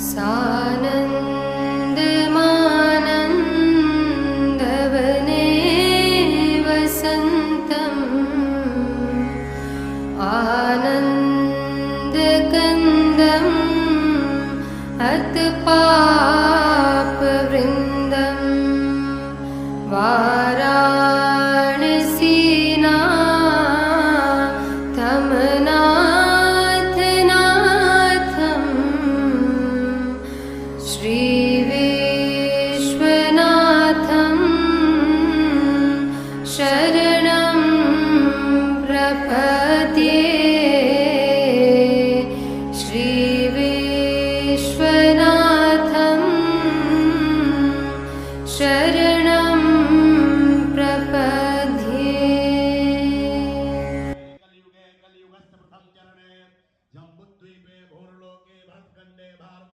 सानन्दमानन्दवने वसन्तम् आनन्दकन्दम् हतपापवृन्दम् श्रीविश्वनाथं शरणं प्रपद्ये श्रीविश्वनाथं शरणं प्रपद्ये। कलियुगे कलियुगस्य प्रथम चरणे जम्बुद्वीपे भूर्लोके भरतखण्डे भारत